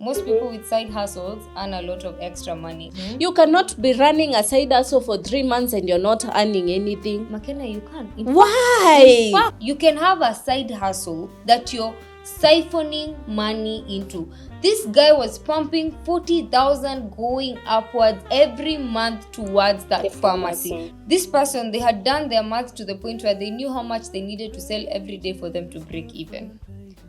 Most people with side hustles earn a lot of extra money. You cannot be running a side hustle for 3 months and you're not earning anything. McKenna, you can. Why? In fact, you can have a side hustle that you're siphoning money into. This guy was pumping 40,000 going upwards every month towards that pharmacy. This person, they had done their math to the point where they knew how much they needed to sell every day for them to break even.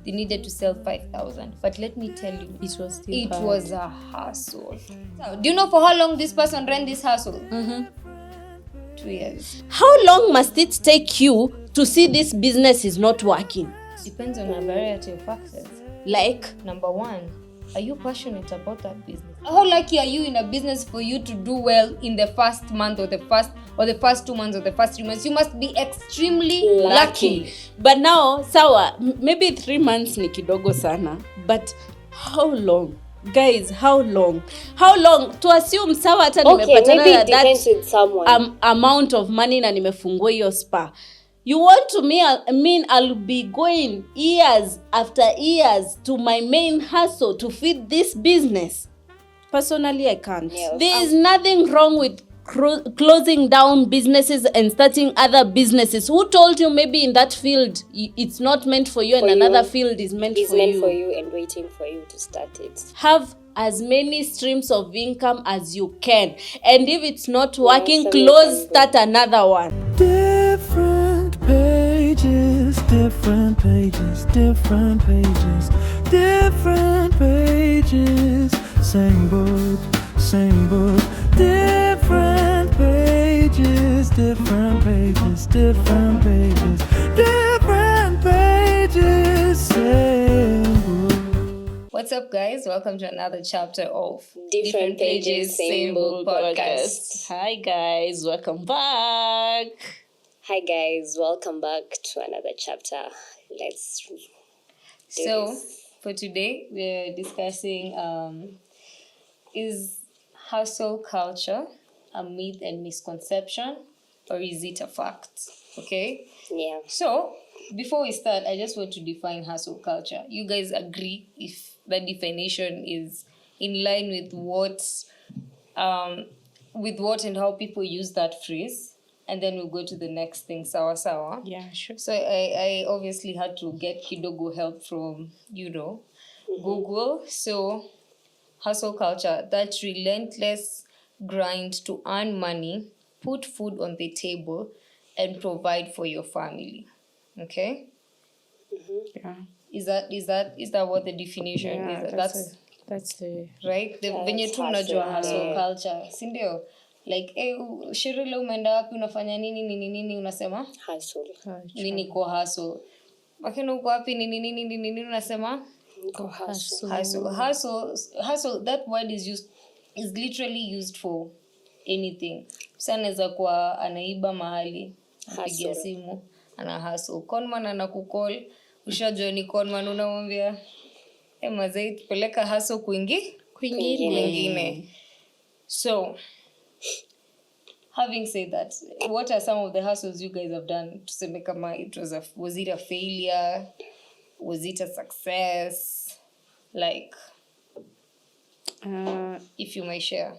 They needed to sell 5,000. But let me tell you, it was a hustle. So, do you know for how long this person ran this hustle? 2 years. How long must it take you to see this business is not working? Depends on a variety of factors. Like, number one, are you passionate about that business? How lucky are you in a business for you to do well in the first month or the first 2 months or the first 3 months? You must be extremely lucky. But now, sawa, maybe 3 months ni kidogo sana. But how long? Guys, how long? To assume sawa hata nimepatana that amount of money na nimefungua hiyo spa. You want to mean I'll be going years after years to my main hustle to feed this business? Personally, I can't. Yeah, there is nothing wrong with closing down businesses and starting other businesses. Who told you maybe in that field it's not meant for you and another field is meant for you and waiting for you to start it? Have as many streams of income as you can. And if it's not working, start another one. Different pages, different pages, different pages, different pages, same book, same book. Different pages, different pages, different pages, different pages, same book. What's up, guys? Welcome to another chapter of Different Pages, Same Book podcast. Hi, guys. Welcome back. Hi, guys. Welcome back to another chapter. Let's do this. For today, we're discussing is hustle culture a myth and misconception, or is it a fact? Okay? Yeah. So, before we start, I just want to define hustle culture. You guys agree if that definition is in line with what and how people use that phrase? And then we'll go to the next thing, sawa. Yeah, sure. So I obviously had to get kidogo help from, Google. So hustle culture, that relentless grind to earn money, put food on the table, and provide for your family. Okay? Yeah. Is that what the definition is? That's the right? Venye tu unajua hustle culture, si ndio? Like, sherehe leo umeenda wapi, unafanya nini unasema? Hustle. Nini kwa hustle. Lakini uko wapi nini unasema? Kwa hustle. Hustle, that word is literally used for anything. Sana anaweza kuwa anaiba mahali, apigia simu, ana hustle. Conman anakukall, ushajua ni conman, unamwambia mazee peleka hustle kwingine. So, having said that, what are some of the hustles you guys have done? Tuseme kama was it a failure? Was it a success? Like, if you may share.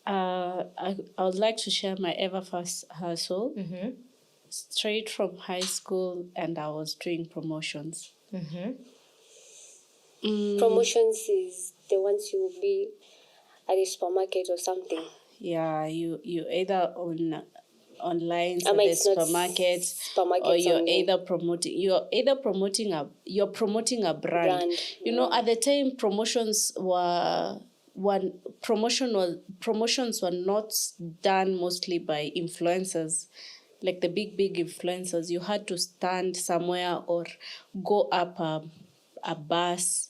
I would like to share my ever first hustle. Straight from high school, and I was doing promotions. Promotions is the ones you will be at a supermarket or something. Yeah, you either online at the supermarket, or you're either promoting a brand. You know, at the time promotions were not done mostly by influencers, like the big influencers. You had to stand somewhere or go up a bus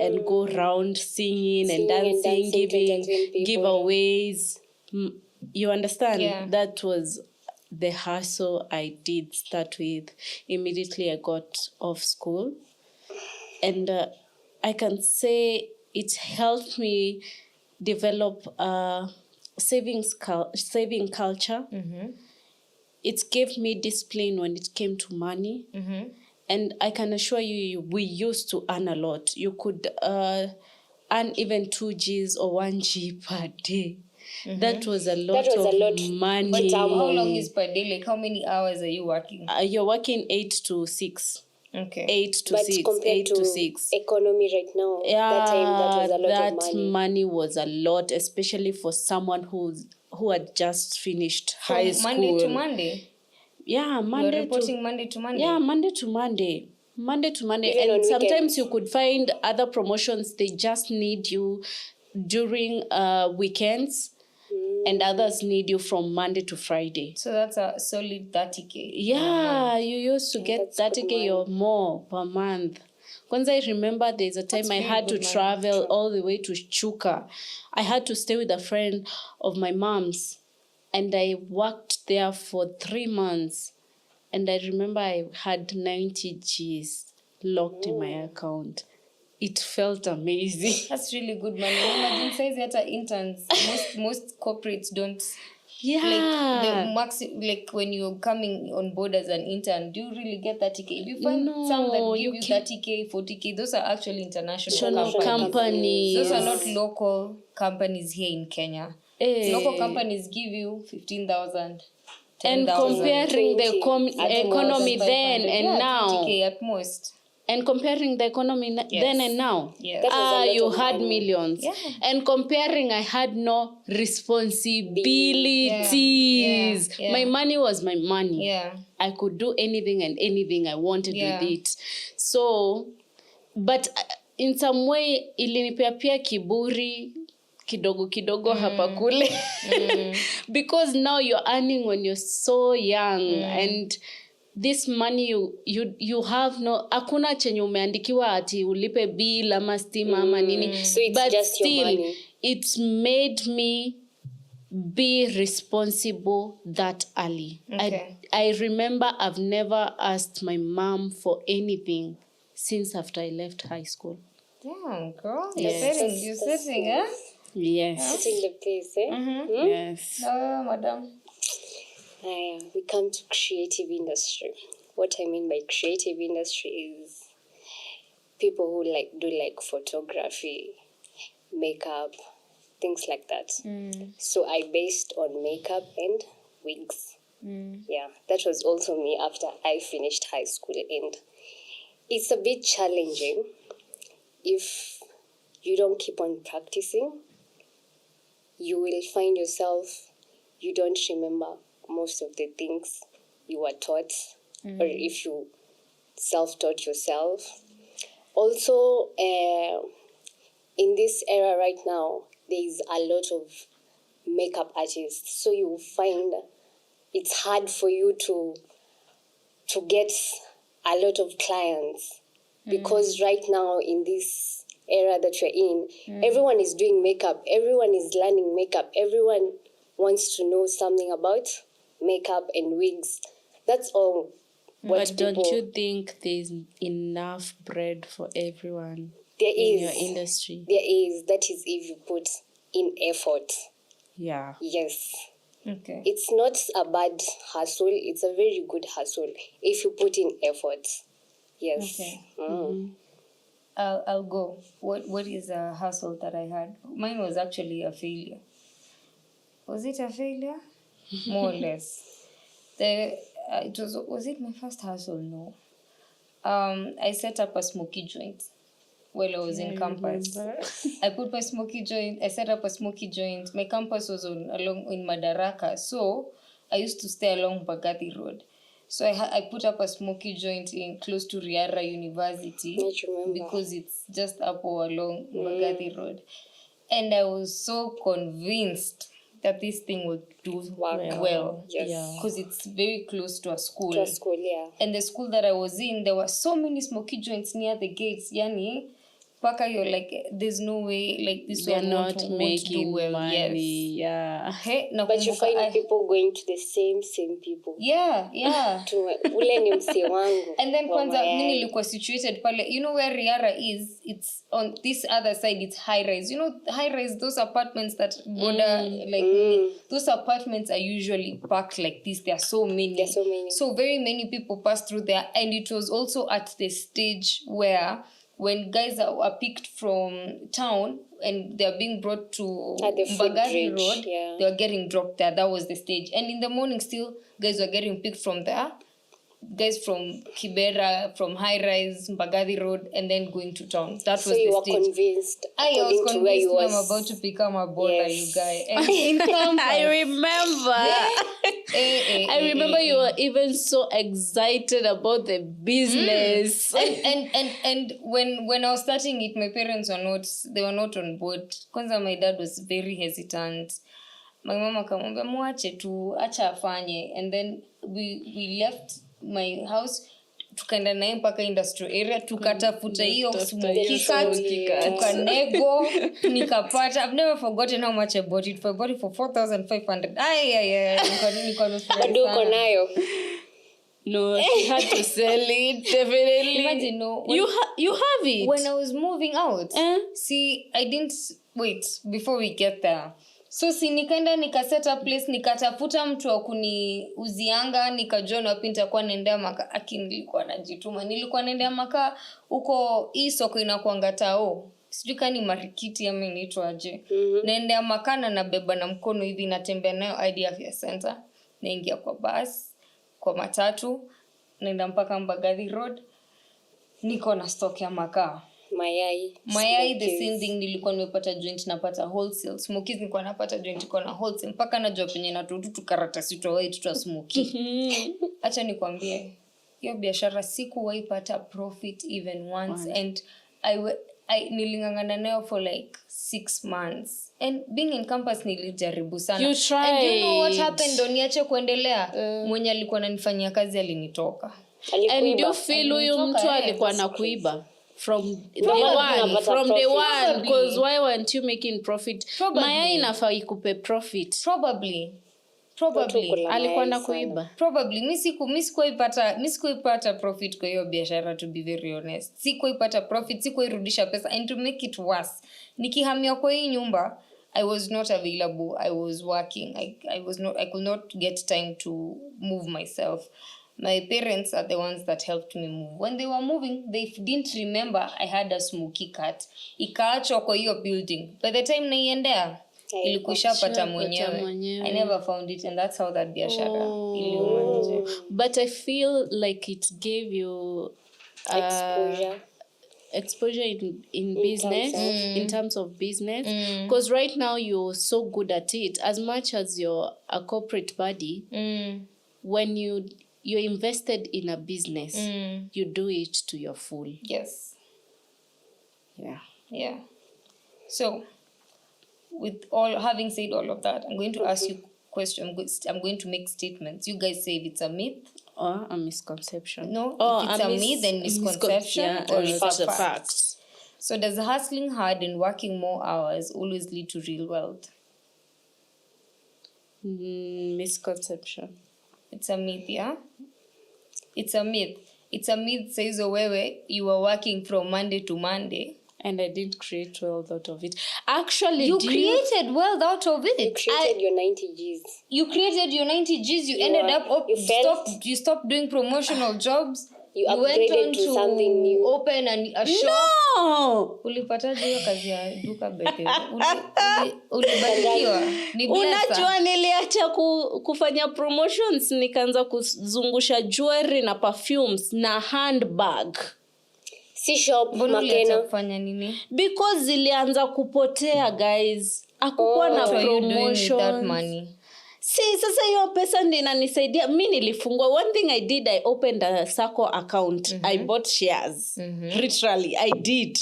and go around singing and dancing, giving giveaways. You understand? Yeah. That was the hustle I did start with immediately I got off school. And I can say it helped me develop a saving culture. It gave me discipline when it came to money. And I can assure you, we used to earn a lot. You could earn even 2 Gs or 1 G per day. That was a lot of money. But how long is per day? Like, how many hours are you working? You're working 8 to 6. Okay. 8 to but 6. compared 8 to 6. Economy right now, that time that was a lot of money. That money was a lot, especially for someone who had just finished high school. Monday to Monday? Yeah, Monday. You're reporting Monday to Monday? Yeah, Monday to Monday. Monday to Monday. Even and sometimes weekends. you could find other promotions, they just need you during weekends, and others need you from Monday to Friday. So that's a solid 30K. Yeah, you used to get that's good 30K or more per month. Once I remember there's a time I had to travel all the way to Chuka. I had to stay with a friend of my mom's, and I worked there for 3 months. And I remember I had 90 Gs locked in my account. It felt amazing. That's really good money. Imagine size yata interns. Most corporates don't. Yeah. Like the like when you're coming on board as an intern, do you really get 30K? If you find some that give you 30K, 40K, those are actually international companies. Those are not local companies here in Kenya. Local companies give you 15,000. And comparing the economy then and now. 20K at most. And comparing the economy then and now. Yes. You had millions. Yeah. And comparing, I had no responsibilities. Yeah. My money was my money. Yeah. I could do anything and anything I wanted with it. So, but in some way, ilinipea pia kiburi kidogo hapa kule. Because now you're earning when you're so young and this money you have no, hakuna chenye umeandikiwa ati ulipe bill ama stima ama nini. So it's but just still, your money. It's made me be responsible that early. Okay. I remember I've never asked my mom for anything since after I left high school. Damn, girl. Yes. You're setting, eh? Yes. Setting the pace, eh? Yes. No, madam. We come to creative industry. What I mean by creative industry is people who do photography, makeup, things like that. So I based on makeup and wigs. Yeah, that was also me after I finished high school, and it's a bit challenging if you don't keep on practicing. You will find yourself, you don't remember most of the things you were taught, or if you self-taught yourself. Also, in this era right now, there is a lot of makeup artists, so you find it's hard for you to get a lot of clients, because right now in this era that you're in, everyone is doing makeup, everyone is learning makeup, everyone wants to know something about makeup and wigs. That's all. But don't you think there's enough bread for everyone there in is your industry? There is. That is if you put in effort. Yeah. Yes. Okay. It's not a bad hustle. It's a very good hustle if you put in effort. Yes. Okay. I'll go. What is a hustle that I had? Mine was actually a failure. Was it a failure? More or less. Was it my first hustle? No. I set up a smoky joint while I was in campus. I put my smoky joint. I set up a smoky joint. My campus was along in Madaraka, so I used to stay along Bagathi Road. So I put up a smoky joint in close to Riara University because it's just up or along Bagathi Road, and I was so convinced that this thing would do well. Yes. Because it's very close to a school. To a school, yeah. And the school that I was in, there were so many smoky joints near the gates. Yani, paka you're like there's no way like this They're one not won't making do well. money. Yeah. Hey, but you find people going to the same people. Yeah. Ule ni mse wangu. And then kwanza mimi nilikuwa situated pale, you know where Riara is, it's on this other side, it's high rise. You know high rise, those apartments that border those apartments are usually packed like this. There are so many. So very many people pass through there, and it was also at the stage where when guys are picked from town and they're being brought to Mbagathi Road, they were getting dropped there. That was the stage. And in the morning still, guys were getting picked from there. Guys from Kibera, from High Rise, Mbagathi Road, and then going to town. That was the stage. So you were convinced? I was convinced I'm about to become a baller, you guys. I remember. I remember you were even so excited about the business. And when I was starting it, my parents were not on board. Kwanza my dad was very hesitant. My mama akamwambia muache tu, acha afanye. And then we left my house, tukaenda naye mpaka industrial area, tukatafuta hiyo smoky cut, tukanego, nikapata. I've never forgotten how much I bought it. I bought it for 4,500. Bado uko nayo? No, she had to sell it, definitely. Imagine, no. You have it? When I was moving out, see, I didn't wait before we get there. So si nikaenda nikaset up place, nikatafuta mtu wa kuniuzianga, nikajua wapi nitakuwa naendea makaa. Nilikuwa najituma. Nilikuwa naendea makaa huko hii soko inakuanga Tao. Sijui kani Marikiti ama inaitwa aje. Naendea makaa na nabeba na mkono hivi, natembea nayo hadi Afya Center. Naingia kwa bus, kwa matatu, naenda mpaka Mbagathi Road. Niko na stock ya makaa. Mayai the same thing, nilikuwa nimepata joint napata wholesale. Smokies nilikuwa napata joint iko na wholesale. Mpaka najua penye natutu karatasi tutoe tutoa smoky. Acha nikwambie, hiyo biashara sikuwahi pata profit even once. And I nilingangana nayo for like 6 months. And being in campus nilijaribu sana. You tried. And you know what happened? Ndo niache kuendelea. Mwenye alikuwa ananifanyia kazi alinitoka. And you feel huyu mtu alikuwa anakuiba? From the one, because why weren't you making profit? Mayai inafaa ikupe profit. Probably alikuwa anakuiba. Probably mimi sikuipata profit kwa hiyo biashara, to be very honest. Sikuipata profit, sikuirudisha pesa. And to make it worse, nikihamia kwa hii nyumba, I was not available. I was working. I could not get time to move myself. My parents are the ones that helped me move. When they were moving, they didn't remember I had a smoky cut. Ikaachwa kwa hiyo building. By the time naiendea, ilikuisha pata mwenyewe. I never found it, and that's how that biashara iliumanje. But I feel like it gave you exposure in business, in terms of business, because right now you're so good at it. As much as you're a corporate body, when you're invested in a business, you do it to your full. Yes. Yeah. So, with having said all of that, I'm going to ask you questions. I'm going to make statements. You guys say if it's a myth or a misconception. No, if it's a myth, then misconception, or it's a fact. So, does hustling hard and working more hours always lead to real wealth? Misconception. It's a myth, yeah? It's a myth. It's a myth, says wewe, you were working from Monday to Monday. And I didn't create wealth out of it. Actually, you created wealth out of it. You created your 90 Gs. You created your 90 Gs. You stopped doing promotional jobs. You went on to something new. Open a shop. No! Ulipataje hiyo kazi ya duka bete? Ulibarikiwa. Unajua niliacha kufanya promotions, nikaanza kuzungusha jewelry na perfumes na handbag. Si shop makena kufanya nini? Because zilianza kupotea, guys. Hakukuwa na promotion. See, sasa hiyo pesa ndio inanisaidia. Mimi nilifungua. One thing I did, I opened a Sacco account. I bought shares. Literally, I did.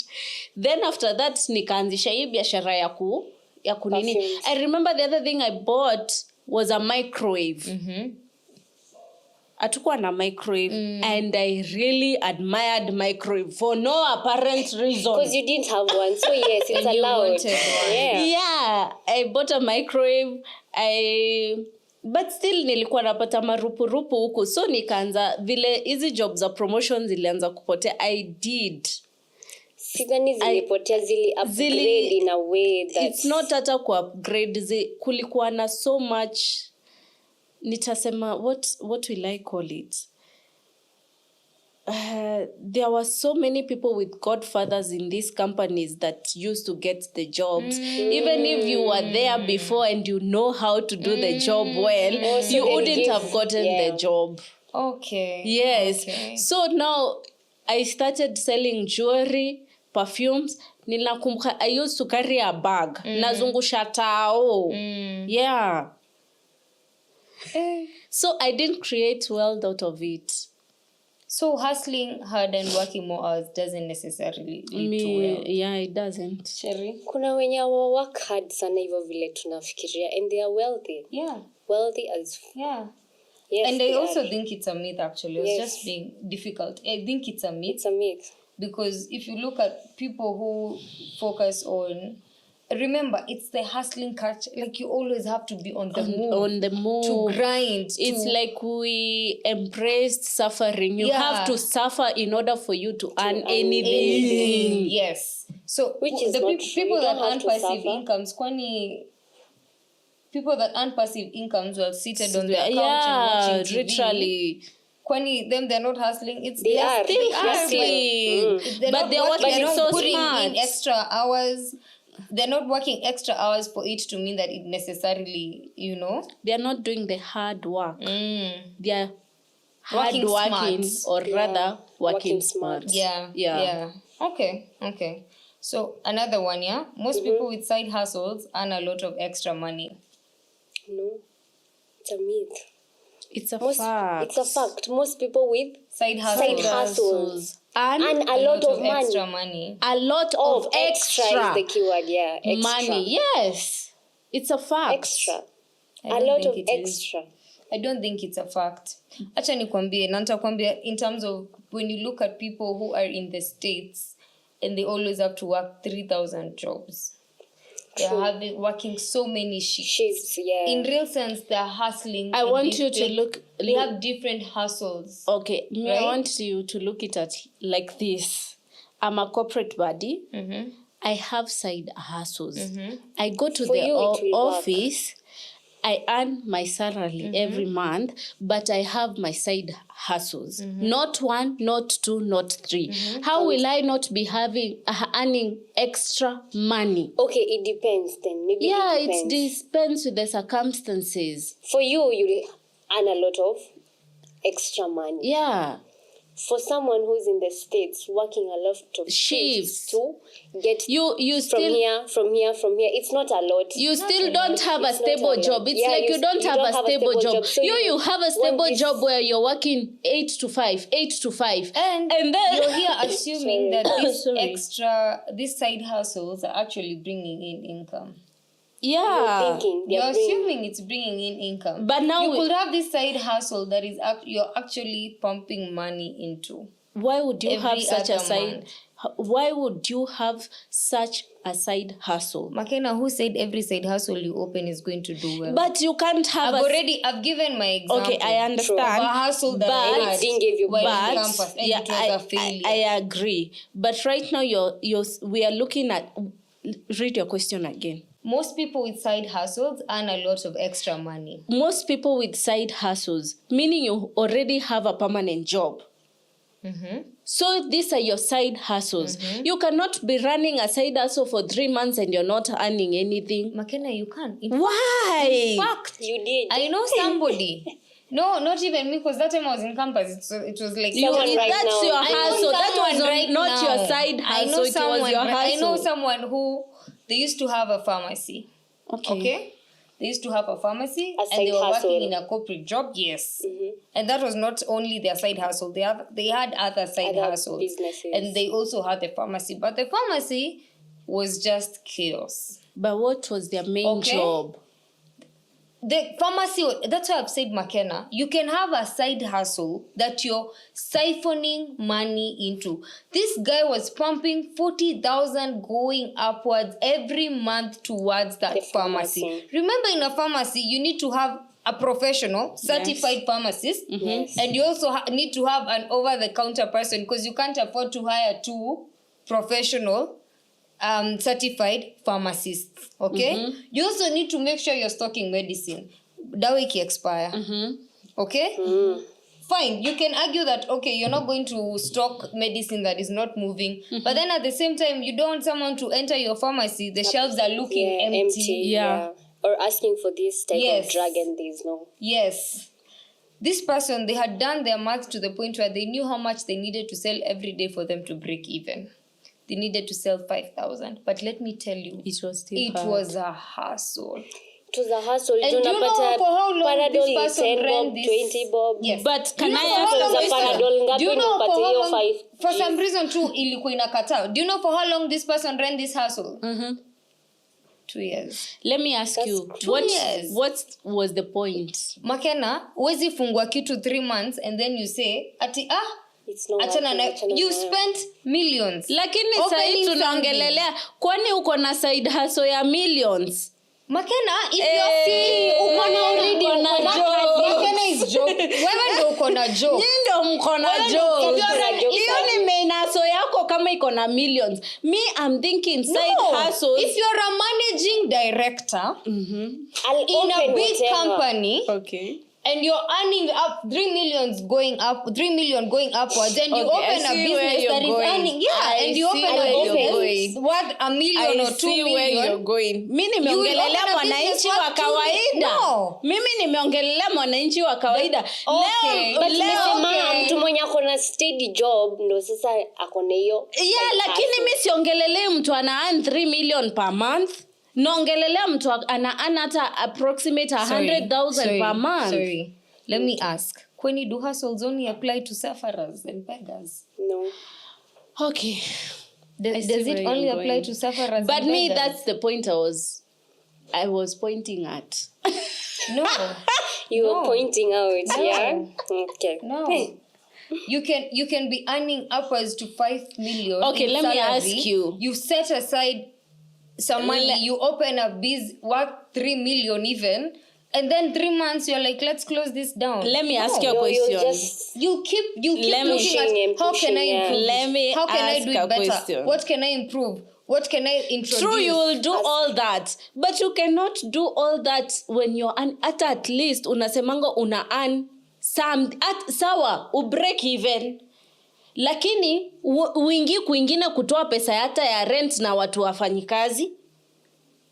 Then after that, nikaanzisha hii biashara ya kunini. I remember the other thing I bought was a microwave. hatukuwa na microwave and I really admired microwave for no apparent reason. Because you didn't have one, so yes, it's And you allowed. wanted one. Yeah, I bought a microwave. But still nilikuwa napata marupurupu huku, so nikaanza vile hizi jobs za promotion zilianza kupotea. I did. Sidhani zilipotea, zili upgrade in a way that it's not hata ku upgrade, kulikuwa na so much, nitasema what will I call it, there were so many people with godfathers in these companies that used to get the jobs. Even if you were there before and you know how to do the job well, so you wouldn't have gotten the job. Okay. Yes. Okay. So now I started selling jewelry, perfumes. Ninakumbuka I used to carry a bag. Nazungusha tao. Yeah. So I didn't create wealth out of it. So hustling hard and working more hours doesn't necessarily lead to wealth. Yeah, it doesn't. Sherry? kuna wenye work hard sana hivyo vile tunafikiria and they are wealthy. Yeah. Wealthy as Yeah. yes. And I they also are. think it's a myth, actually. It's Yes. just being difficult. I think it's a myth It's a myth. because if you look at people who focus on, remember, it's the hustling culture. Like, you always have to be on the move. On the move. To grind. It's like we embraced suffering. You Yeah. have to suffer in order for you to earn earn anything. Yes. So Which is the not true. people You that don't have earn to passive suffer. incomes, people that earn passive incomes were seated on their couch and Yeah, watching TV. literally. Kwani them, they're not hustling. They are. Still They are. hustling. They're But not they're working they're not so putting smart. in extra hours. They're not working extra hours for it to mean that it necessarily, They are not doing the hard work. They are Working hard working, smart. or rather working Working smart. smart. Yeah. Okay. So another one, yeah. Most people with side hustles earn a lot of extra money. No, it's a myth. It's a It's a fact. Most people with Side hustles. hustles and and a lot of money. extra money. a lot of extra is the keyword. Yeah, extra. money. Yes, it's a fact. Extra. I A don't lot think of it is. extra. I don't think it's a fact. Acha nikwambie, na nitakwambia in terms of when you look at people who are in the States and they always have to work 3,000 jobs. They're working so many shifts. Yeah. In real sense, they're hustling. I and want you to look. They have different hustles. Okay, Right? I want you to look it at like this. I'm a corporate body. I have side hustles. I go to For the you, it will work. office. I earn my salary every month, but I have my side hustles. Not one, not two, not three. How will I not be earning extra money? Okay, it depends then. Maybe Yeah, it it depends. depends with the circumstances. For you, you earn a lot of extra money. Yeah. For someone who's in the States working a lot of shifts to get You from still here, it's not a lot. You still don't have a It's not stable a lot. job. It's Yeah, like you don't have a stable job. So You have a stable this- job where you're working 8 to 5. And then you're here assuming that Sorry. these side hustles are actually bringing in income. yeah. thinking You're they're bringing, assuming it's bringing in income. But now you we- could have this side hustle that is you're actually pumping money into. Why would you have Every such a other side? month. Why would you have such a side hustle? McKenna, who said every side hustle you open is going to do well? But you can't have I've given my example. Okay, I understand. Of a hustle that I But- had It didn't give you while but on campus, and it was a failure. I agree. But right now we are looking at. Read your question again. Most people with side hustles earn a lot of extra money. Most people with side hustles, meaning you already have a permanent job. So these are your side hustles. You cannot be running a side hustle for 3 months and you're not earning anything. McKenna, you can't. Why? Fact, you did. I know somebody. No, not even me, because that time I was in campus. It was like Someone right that's now. your I know hustle. That was someone right not now. your side hustle. It was your hustle. I know someone who they used to have a pharmacy. Okay. They used to have a pharmacy A and side they were hustle. working in a corporate job. Yes. And that was not only their side hustle. They had other side Other hustles. businesses. And they also had the pharmacy. But the pharmacy was just chaos. But what was their main Okay. job? the pharmacy, that's why I've said, McKenna, you can have a side hustle that you're siphoning money into. This guy was pumping 40,000 going upwards every month towards that The pharmacy. pharmacy. Remember, in a pharmacy, you need to have a professional, certified pharmacist, Yes. and you also need to have an over-the-counter person, because you can't afford to hire 2 professional certified pharmacists. Okay, you also need to make sure you're stocking medicine. Dawa iki-expire. Okay, fine, you can argue that, okay, you're not going to stock medicine that is not moving, but then at the same time, you don't want someone to enter your pharmacy, the shelves are looking empty. Yeah. Or asking for this type Yes. of drug and there's no. Yes. This person, they had done their math to the point where they knew how much they needed to sell every day for them to break even. They needed to sell 5,000. But let me tell you, It was still it hard. was a hustle. It was a hustle. And do you know for how long this Paradol person 10 ran bob, this? 20 bob. Yes. But Do you can know I for how ask long a this question? Paradol ngapi Do you know nipatie for how hiyo long? 5? For some reason too, ilikuwa inakataa. Do you know for how long this person ran this hustle? 2 years. Let me ask That's you, 2 years. what was the point? McKenna, huwezi fungua kitu 3 months and then you say, It's not achana na, working, you achana na- spent millions. Lakini Opening sahii tunaongelelea, kwani uko na side hustle ya millions? McKenna, if you're silly, uko na already uko na uko na joke. kazi. McKenna is joke. Wewe ndio uko na joke. Nyinyi ndio mko na Wewe ndio joke. uko na joke. Hiyo ni main hustle yako kama iko na millions. Me, I'm thinking side hustles. If you're a managing director I'll in a open big whatever. company, Okay. and you're earning up 3 million going upwards, and you Okay, open I a see where business you're that is going. earning, I and you see open where a you're business going. worth $1 million or 2 see where you're million. going. Mi You will nimeongelelea open a mwananchi business wa worth 2 kawaida. No. Mimi nimeongelelea mwananchi wa kawaida. Okay. But Leo nimesema mtu mwenye ako na steady job ndo sasa ako na hiyo. yeah, lakini hustle. mi siongelelei mtu ana earn 3 million per month. Naongelelea mtu ana earn hata approximate 100,000 per month. Sorry. Let me ask. Kwani do hustles only apply to sufferers and beggars? No. Okay. I see Does it where only you're apply going. to sufferers But and me, beggars? that's the point I was pointing at. No. You No. were pointing out, No. yeah? Okay. No. You can be earning upwards to 5 million. Okay, in let me salary. ask you. You set aside some money, you open a biz worth 3 million even, and then 3 months you're like, let's close this down. Let me ask you a No, question. you'll just You keep Let me- looking Pushing and at how can I pushing, yeah. improve? Let me how can I ask do a it better? question. What can I improve? What can I introduce? True, you will do all that, but you cannot do all that when you're at least unasemanga una earn some sawa ubreak even, lakini uingi kuingine kutoa pesa hata ya rent na watu wafanyikazi.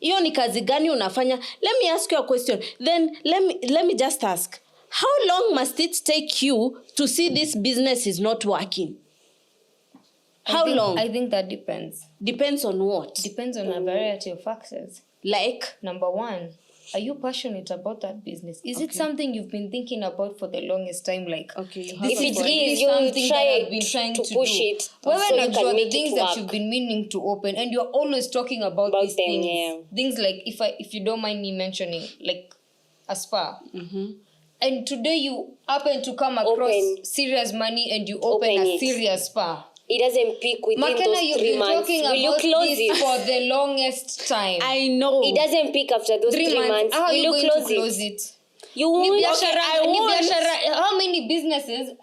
Hiyo ni kazi gani unafanya? Let me ask you a question. Then let me just ask, how long must it take you to see this business is not working? How long? I think that depends. Depends on what? Depends on a variety of factors. Like, Number one, are you passionate about that business? Is it something you've been thinking about for the longest time? Like, okay, you this If it really is, you'll something try that I've been trying to to push do. it Wewe so you najua can the make it things that work. you've been meaning to open, and you're always talking about these them, things. yeah. Things like, if you don't mind me mentioning, like a spa. And today you happen to come across Open. serious money and you open Open a it. serious spa. It doesn't peak within McKenna, those you've 3 been months. talking Will you about close this it? for the longest time. I know. It doesn't peak after those 3 months. How are Will you you going close to it? close it? You Ni won't. biashara- I ni won't. biashara- how many businesses,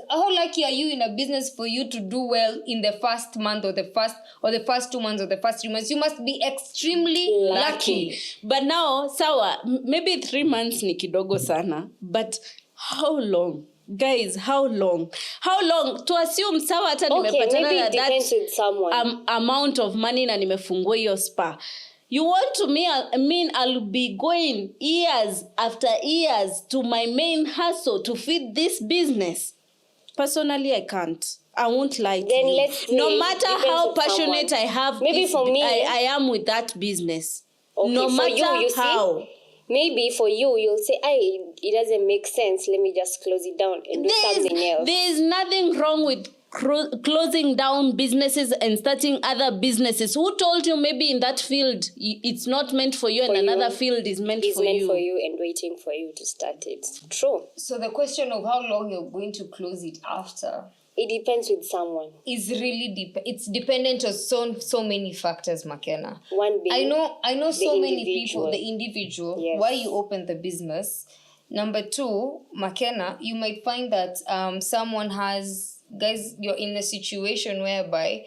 how lucky are you in a business for you to do well in the first month or the first 2 months or the first 3 months? You must be extremely lucky. But now, sawa, maybe 3 months ni kidogo sana, but how long? Guys, how long? To assume sawa hata Okay, nimepatana maybe na it depends with someone. amount of money na nimefungua hiyo spa. You want to mean I'll be going years after years to my main hustle to feed this business? Personally, I can't. I won't lie to Then you. let's say No it matter depends how on passionate someone. I have, Maybe for me- I am with that business. Okay, No for matter you see, how. maybe for you'll say, it doesn't make sense. Let me just close it down and do something else. There's nothing wrong with closing down businesses and starting other businesses. Who told you maybe in that field it's not meant for you, and another field is meant for you? It's meant for you and waiting for you to start it. True. So the question of how long you're going to close it after, it depends with someone. Is really it's dependent on so many factors, McKenna. One being I know so many people, the individual, yes. why you open the business. Number two, McKenna, you might find that someone has, guys, you're in a situation whereby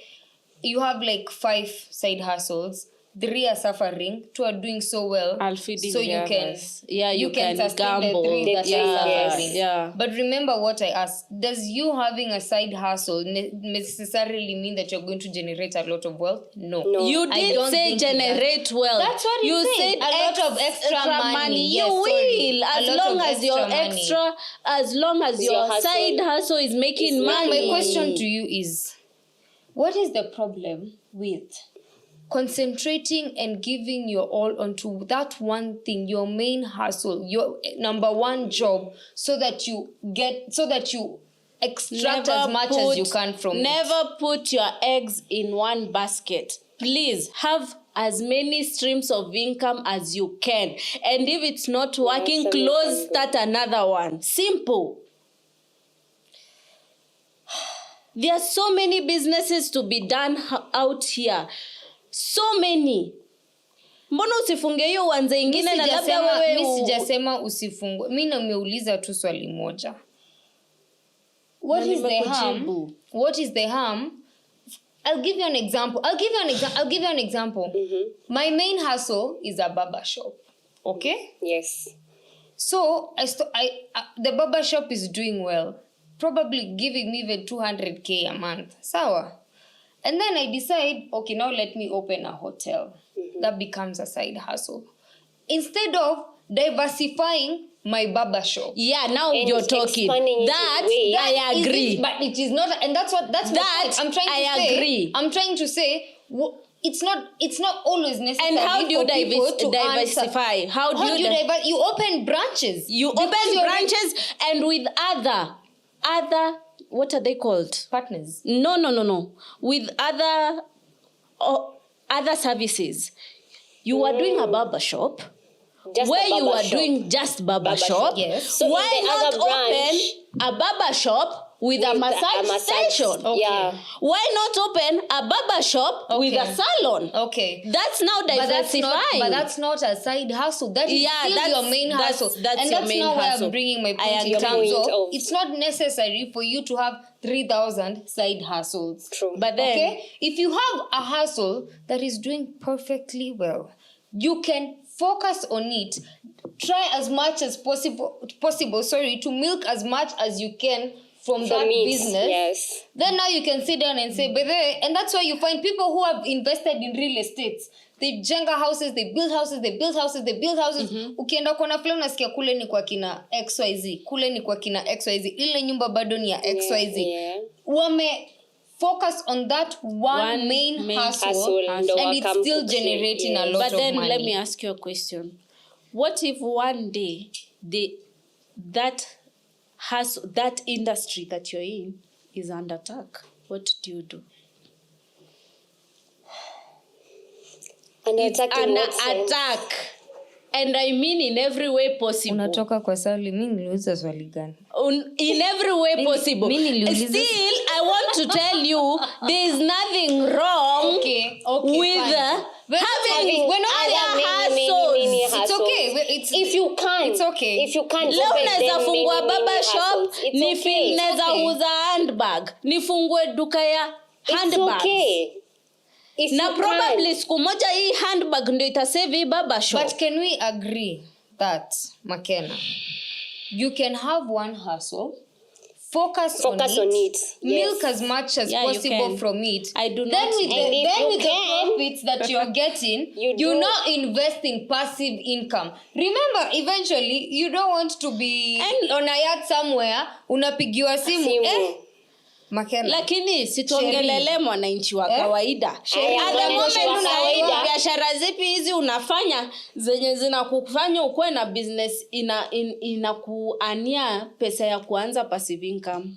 you have like 5 side hustles. 3 are suffering, 2 are doing so well. So you can sustain gamble. the 3 that are suffering. Yeah. But remember what I asked. Does you having a side hustle necessarily mean that you're going to generate a lot of wealth? No. You didn't say generate wealth. That's what you said. A lot of extra money. Yes, you will, as long as your side hustle is making money. My question to you is, what is the problem with concentrating and giving your all onto that one thing, your main hustle, your number one job, so that you extract as much as you can from it? Never put your eggs in one basket. Please have as many streams of income as you can. And if it's not working, start another one. Simple. There are so many businesses to be done out here. So many. Mbona usifunge hiyo uanze ingine na labda wewe? Mimi sijasema usifungue. Mimi nimeuliza tu swali moja. What is the harm? I'll give you an example. Mm-hmm. My main hustle is a barber shop. Okay? Yes. So the barber shop is doing well. Probably giving me even 200k a month. Sawa? And then I decide, okay, now let me open a hotel. Mm-hmm. That becomes a side hustle. Instead of diversifying my barber shop. Yeah, now you're talking. I agree. But it is not, and that's what I'm trying to say. Agree. I'm trying to say, it's not always necessary. And how do you diversify? You open branches. You open branches and with other, what are they called? Partners. No. With other services. You are doing a barber shop. You are doing just barber shop. Yes. So why not open a barber shop with a massage station? Okay. Yeah. Why not open a barber shop with a salon? Okay. That's now diversifying. But that's not a side hustle. That is still your main hustle. That's not where I'm bringing my point in terms of it's not necessary for you to have 3,000 side hustles. True. But then, if you have a hustle that is doing perfectly well, you can focus on it. Try as much as possible to milk as much as you can from that business. Yes. Then now you can sit down and say, and that's why you find people who have invested in real estate. They jenga houses, they build houses. Mm-hmm. Ukienda kona fulani unasikia kule ni kwa kina XYZ, kule ni kwa kina XYZ, ile nyumba bado ni ya XYZ. Yeah. Wame focus on that one main hustle and it's still generating a lot of money. But then let me ask you a question. What if one day that industry that you're in is under attack? What do you do? An attack. And I mean in every way possible. Unatoka kwa swali, mimi niliuliza swali gani? In every way possible. Still, I want to tell you, there is nothing wrong with having It's okay. If you can't. It's okay. If you can't. Leo naweza fungua barber shop, naweza uza handbag, nifungue duka ya handbags. It's okay. Na probably siku moja hii handbag ndio itasave hii barber shop. But can we agree that, McKenna, you can have one hustle, focus on it. Milk as much as possible from it. I do then not. With the profits that you're getting, you now invest in passive income. Remember, eventually, you don't want to be on a yacht somewhere, unapigiwa simu. McKenna. Lakini situongelele mwananchi wa kawaida. Hata unaona biashara zipi hizi unafanya zenye zinakufanya ukue na business inakuania pesa ya kuanza passive income.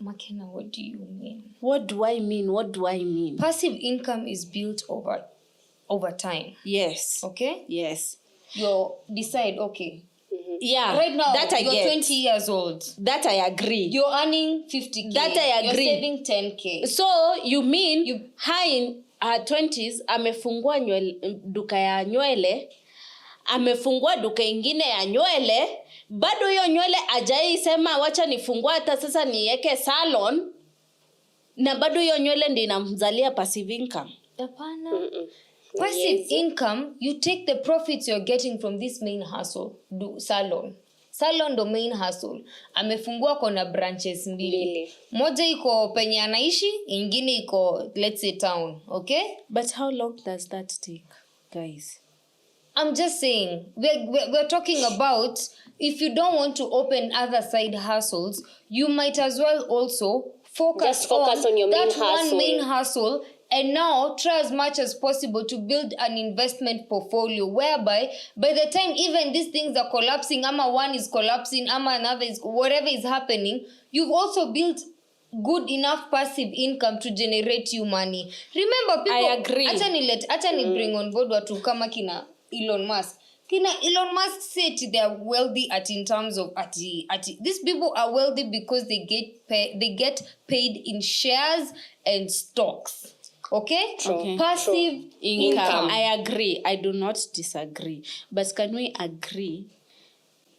Makena, what do you mean? What do I mean? Passive income is built over time. Yes. Okay? Yes. You decide, okay. Yeah. Right now, that I you're get. 20 years old. That I agree. You're earning 50K. That I agree. You're saving 10K. So you mean her in her 20s amefungua duka ya nywele, amefungua duka ingine ya nywele, bado hiyo nywele ajai sema wacha nifungua hata sasa niweke salon, na bado hiyo nywele ndio inamzalia passive income. Hapana. Passive income, you take the profits you're getting from this main hustle. Salon ndo main hustle. Amefungua kona branches mbili. Moja iko penye anaishi, ingine iko let's say town, okay? But how long does that take, guys? I'm just saying, we're talking about if you don't want to open other side hustles, you might as well also focus on your main hustle. And now try as much as possible to build an investment portfolio whereby by the time even these things are collapsing, ama one is collapsing, ama another is, whatever is happening, you've also built good enough passive income to generate you money. Remember, people, I agree. Acha ni bring on board watu kama kina Elon Musk. Elon Musk said they are wealthy in terms of these people are wealthy because they get paid in shares and stocks. Okay? Passive income. I agree. I do not disagree. But can we agree,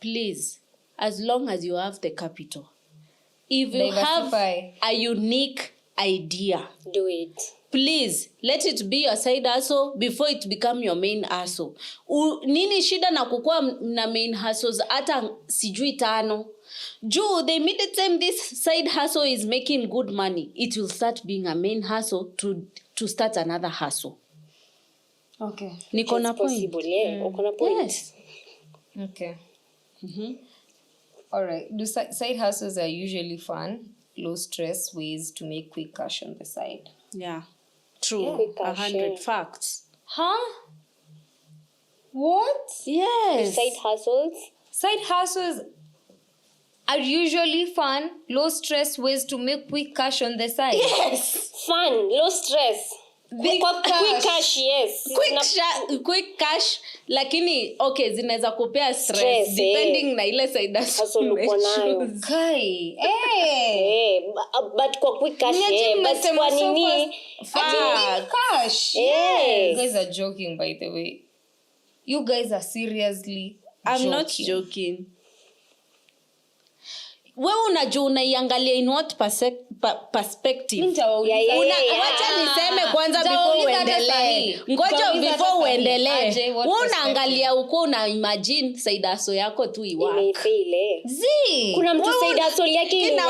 please, as long as you have the capital, if you have a unique idea, do it. Please, let it be your side hustle before it become your main hustle. Nini shida na kukua na main hustles hata sijui 5? The immediate time this side hustle is making good money, it will start being a main hustle to start another hustle. Okay. Niko na point. Possible, yeah. Uko na point. Yes. Okay. All right. Side hustles are usually fun, low stress ways to make quick cash on the side. Yeah. True. Yeah. Quick cash, 100 facts. Huh? What? Yes. Side hustles are usually fun, low stress ways to make quick cash on the side. Yes. Fun, low stress. Quick cash, yes. Quick cash, lakini okay, zinaweza kupea stress depending na ile side hustle uko nayo. Kai. But kwa quick cash, but kwa nini? Quick cash. Yes. You guys are joking, by the way. You guys are seriously joking. I'm not joking. Wewe unajua unaiangalia in what perspective? Wacha niseme kwanza before uendelee. Ngoja before uendelee. Unaangalia uko una imagine side hustle yako tu iwaka. Kuna mtu side hustle yake ina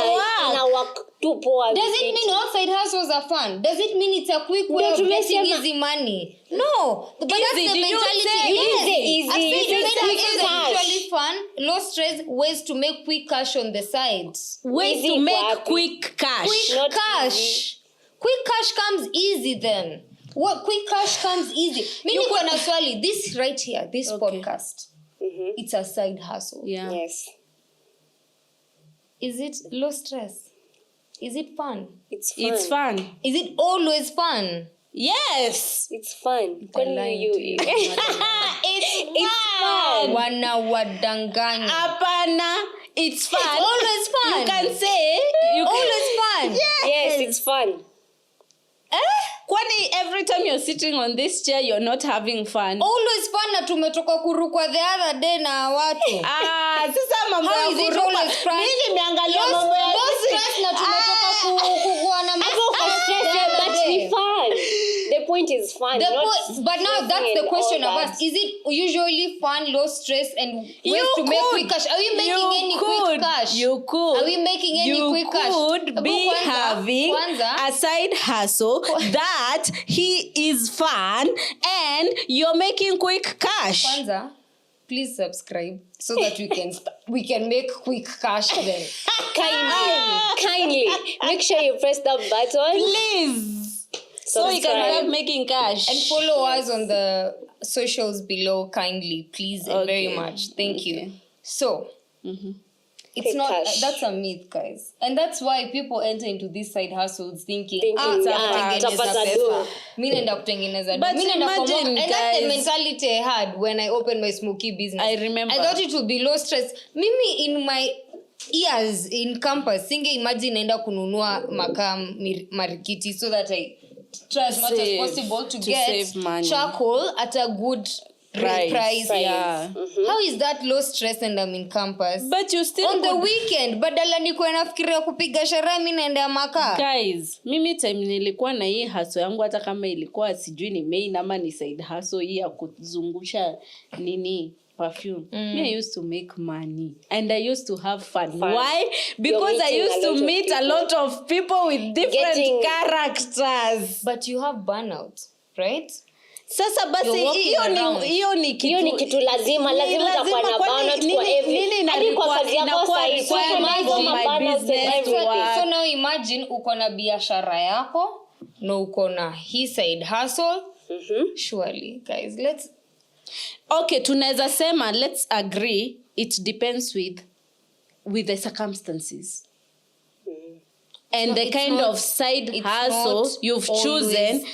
work too poor. Does it mean all side hustles are fun? Does it mean it's a quick way of getting easy money? No. But that's the mentality. Easy. It's actually fun, low stress ways to make quick cash on the sides. Ways to make quick cash. Quick cash. Quick cash comes easy then. What quick cash comes easy? Mimi niko na swali. This right here, this podcast. It's a side hustle. Yeah. Yes. Is it low stress? Is it fun? It's fun. It's fun. Is it always fun? Yes. It's fun. It's fun. Wanawadanganya. Apana. It's fun. It's always fun. You can say. Always fun. Yes, it's fun. Kwani every time you're sitting on this chair, you're not having fun? Always fun na tumetoka kurukwa the other day na watu. Sasa mambo ya kurukwa. Mimi nimeangalia mambo ya stress na tumetoka kukua na but it's fun. The point is fun. But now that's the question of us. Is it usually fun, low stress, and ways to make quick cash? Are we making any quick cash? You could. Are we making any quick cash? You could be having a side hustle that he is fun and you're making quick cash. Kwanza, please subscribe so that we can make quick cash then. Kindly make sure you press that button, please, so you can start making cash. And follow us on the socials below kindly, please, very much. Thank you. So It's not that's a myth, guys, and that's why people enter into these side hustles thinking utapata do. Mimi naenda kutengeneza do. But Mimi naenda imagine, and guys, that's the mentality I had when I opened my smoky business. I remember. I thought it would be low stress. Mimi in my years in campus singe imagine naenda kununua makam marikiti so that I try as much as possible to get charcoal at a good price. Yeah. How is that low stress and I'm in campus? But you still on the weekend badala niko nafikiria kupiga sherehe mimi naenda maka. Guys, mimi time nilikuwa na hii hustle yangu hata kama ilikuwa sijui ni main ama ni side hustle hii ya kuzungusha nini perfume. Me, I used to make money and I used to have fun. Why? Because I used to meet a lot of people with different characters. But you have burnout, right? Sasa basi hiyo ni kitu lazima utakuwa na burnout kwa every hadi kwa kazi yako so now imagine uko na biashara yako na uko na hii side hustle. Surely guys, tunaweza sema let's agree it depends with the circumstances. And the kind of side hustle you've chosen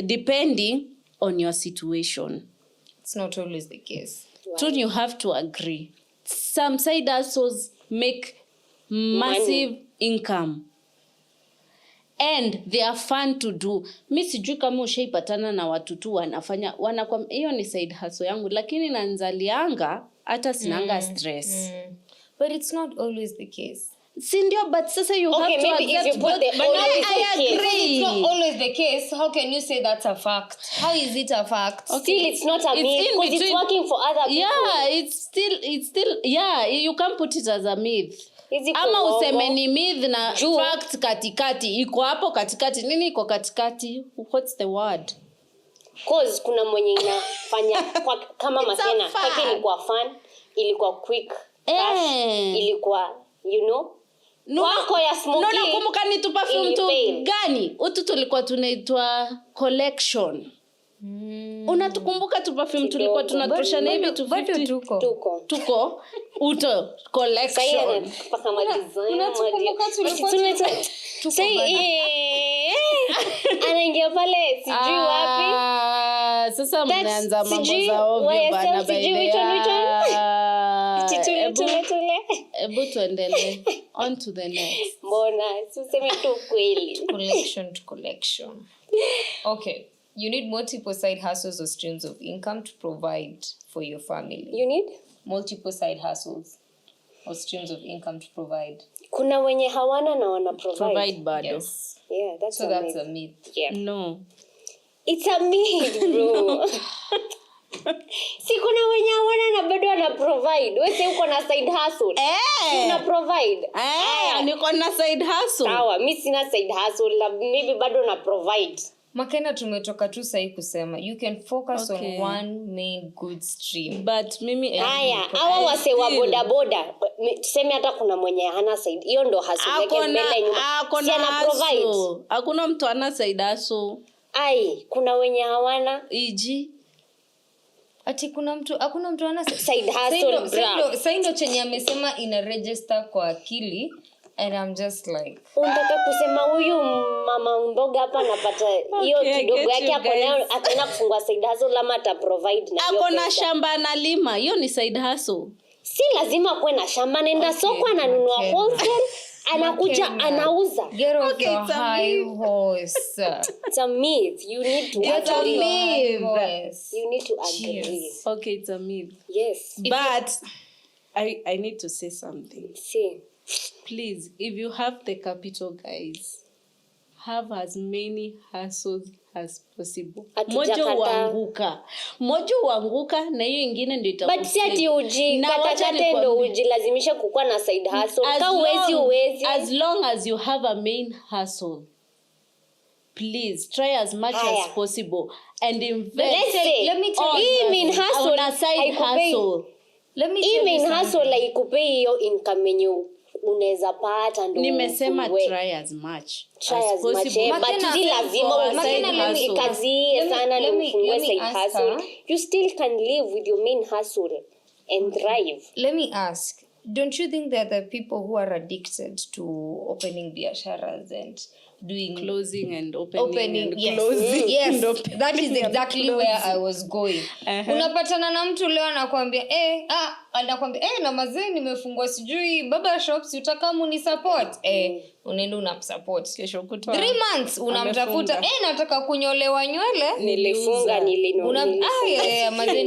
depending on your situation. It's not always the case. Don't you have to agree? Some side hustles make massive income. And they are fun to do. Mi sijui kama ushaipatana na watu tu wanafanya hiyo ni side hustle yangu lakini nanzalianga hata sinanga stress. But it's not always the case. Sindio, but sasa you have to maybe accept. If you put but I agree. It's not always the case. How can you say that's a fact? How is it a fact? Okay. Still, it's not a myth because it's working for other people. Yeah, it's still yeah. You can't put it as a myth. Ama useme ni myth na fact katikati. Iko hapo katikati. Nini iko katikati? What's the word? Cause kuna mwenye inafanya kama Makena. Kake ilikuwa fun, ilikuwa quick, ilikuwa wako ya smoky. No, nakumbuka ni tu perfume tu gani? Utu tulikuwa tunaitwa collection. Unatukumbuka tu perfume tulikuwa tunatoshana hivi tu 50 tuko uto collection. Paka madesign unatukumbuka tulikuwa anaingia pale sijui wapi. Sasa mnaanza mambo za ovyo bana baby. Ebu tuendelee. On to the next. Mbona useme tu kweli. Collection. Okay. You need multiple side hustles or streams of income to provide for your family. You need multiple side hustles or streams of income to provide. Kuna wenye hawana na wana provide bado. Yes. Yeah, that's a myth. Yeah. No. It's a myth, bro. Si kuna wenye hawana na bado wana provide. Wewe uko na side hustle. Una provide. Niko na side hustle. Sawa, mimi sina side hustle, maybe bado na provide. Makena tumetoka tu sahi kusema you can focus on one main good stream. But mimi hawa wase wa boda tuseme hata kuna mwenye hana side. Hiyo ndo hustle yake mbele nyuma. Si ana provide. Hakuna mtu ana side hustle. Kuna wenye hawana ati hakuna mtu ana side hustle. Sasa ndio chenye amesema ina register kwa akili. And I'm just like unataka kusema huyu mama mboga hapa anapata hiyo kidogo yake hapo nayo ataenda kufungua side hustle ama ata provide na hiyo. Hapo na shamba analima, hiyo ni side hustle. Si lazima kuwe na shamba, nenda soko ananunua wholesale, anakuja anauza. Get off your high horse. It's a myth. You need to agree. You need to agree. Okay, it's a myth. Yes. But I need to say something. See. Please, if you have the capital, guys, have as many hustles as possible. Moja uanguka na hiyo ingine ndio itakuwa. But si ati kata ndio ujilazimisha kukua na side hustle. Uwezi. As long as you have a main hustle, please try as much as possible and invest. Let me tell you, main hustle on a side hustle. Let me tell you, main hustle like kupei hiyo income yenye unaweza pata ndo. Nimesema try as much as possible. But si lazima ufanye kazi sana na ufungue side hustle. You still can live with your main hustle and thrive. Let me ask, don't you think there are people who are addicted to opening biasharas and doing closing and opening and yes. closing Yes, and opening that is exactly and where I was going. Unapatana na mtu leo anakuambia anakuambia na mazee nimefungwa sijui baba shops utakamu ni support unaenda unamsupport kesho kutwa 3 months unamtafuta nataka kunyolewa nywele nilifunga nilinunua mazee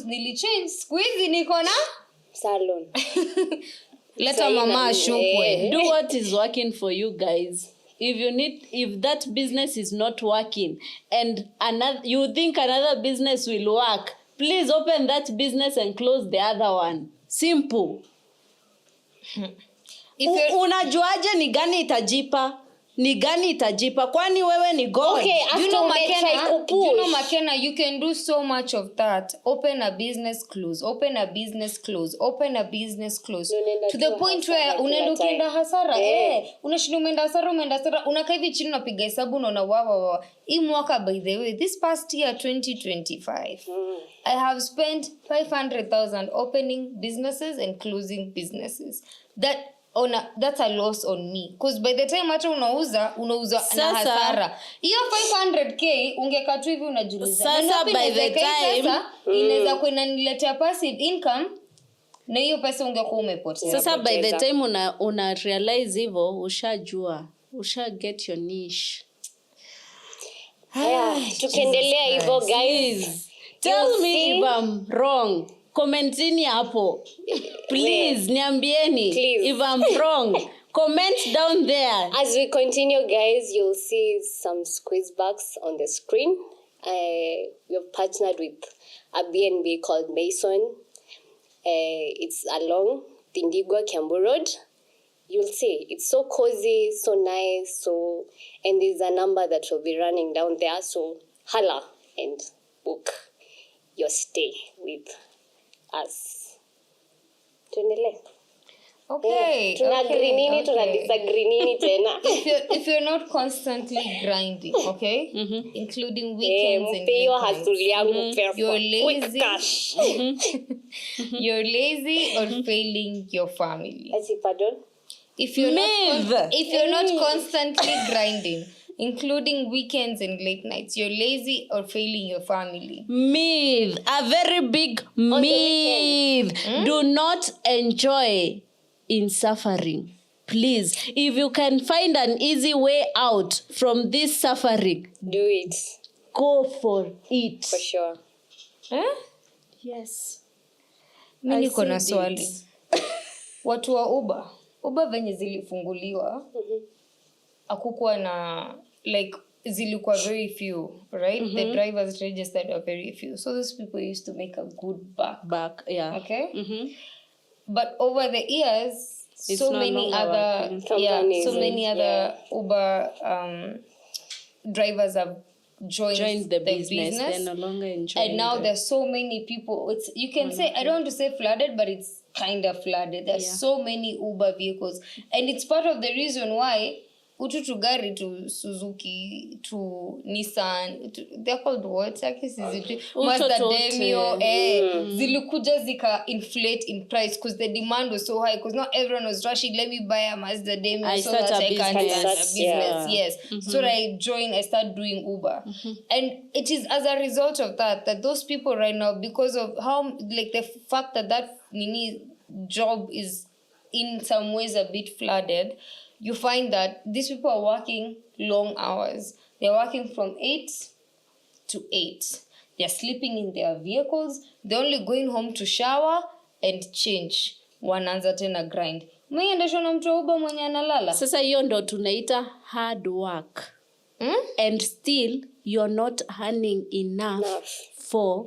nilichange siku hizi niko na salon. Leta mama ashukwe. Do what is working for you guys. If that business is not working and you think another business will work, please open that business and close the other one. Simple. Unajuaje ni gani itajipa? Ni gani itajipa? Kwani wewe ni God? Okay, you know McKenna, you can do so much of that. Open a business, close. Open a business, close. Open a business, close. To the point where unaenda ukienda hasara. Unashinda umeenda hasara. Unakaa hivi chini unapiga hesabu unaona wow. Hii mwaka by the way, this past year 2025, I have spent 500,000 opening businesses and closing businesses. That's a loss on me because by the time hata unauza na hasara hiyo 500k ungekatu hivi unajiuliza sasa by the time inaweza kwenda niletea passive income na hiyo pesa ungekuwa umepoteza. Sasa by the time una realize hivyo ushajua get your niche. Tukiendelea hivyo guys, tell me if I'm wrong. Commentini hapo. Please, niambieni if I'm wrong. Comment down there. As we continue, guys, you'll see some squeeze bags on the screen. We've partnered with a B&B called Mason. It's along Tindigwa, Kiambu Road. You'll see. It's so cozy, so nice. And there's a number that will be running down there. So, holla and book your stay with us. Tuendelee. Okay. Tunagree nini, tunadisagree nini tena. If you're not constantly grinding, okay? Including weekends and you're lazy. You're lazy or failing your family. Pardon? If you're not constantly grinding, including weekends and late nights, you're lazy or failing your family. Myth. A very big myth. Do not enjoy in suffering. Please, if you can find an easy way out from this suffering, do it. Go for it. For sure. Yes. Mimi niko na swali. Watu wa Uber venye zilifunguliwa. Akukuwa na zilikuwa very few, right? The drivers registered were very few. So those people used to make a good back. Yeah. Okay? But over the years, so many other Uber drivers have joined the business. They're no longer enjoying. And now there's so many people. You can say, I don't want to say flooded, but it's kind of flooded. There's so many Uber vehicles, and it's part of the reason why utu gari to Suzuki to Nissan they're called what? Mazda Demio zilikuja zika inflate in price because the demand was so high because not everyone was rushing. Let me buy a Mazda Demio so that I can start a business. Yes. So I started doing Uber. And it is as a result of that those people right now, because of how the fact that job is in some ways a bit flooded, you find that these people are working long hours. They're working from 8 to 8. They're sleeping in their vehicles. They're only going home to shower and change. Wanaanza tena grind. Mwenye na mtu Uber mwenye analala. Sasa hiyo ndo tunaita hard work. And still you're not earning enough for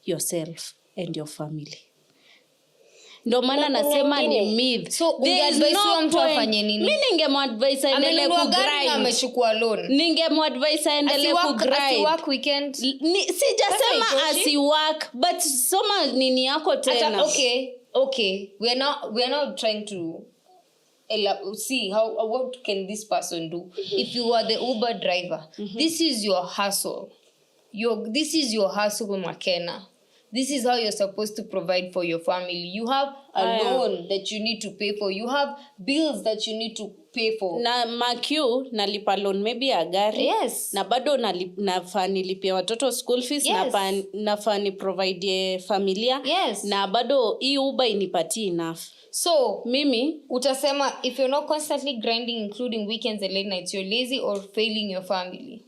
yourself and your family. Ndo maana nasema ni myth. So ungeadvise mtu afanye nini? Mimi ningemadvise aendelee ku grind. Amechukua loan. Ningemadvise aendelee ku grind. Asiwork weekend. Sijasema asiwork, but soma nini yako tena. Okay. We are now trying to see what can this person do. If you are the Uber driver, this is your hustle. This is your hustle, McKenna. this is how you're supposed to provide for your family. You have a loan that you need to pay for. You have bills that you need to pay for. Na makiu nalipa loan maybe a gari. Yes. Na bado nafaa nilipia watoto school fees. Yes. Nafaa ni provide familia. Yes. Na bado hii Uber inipati enough. So mimi utasema if you're not constantly grinding including weekends and late nights, you're lazy or failing your family.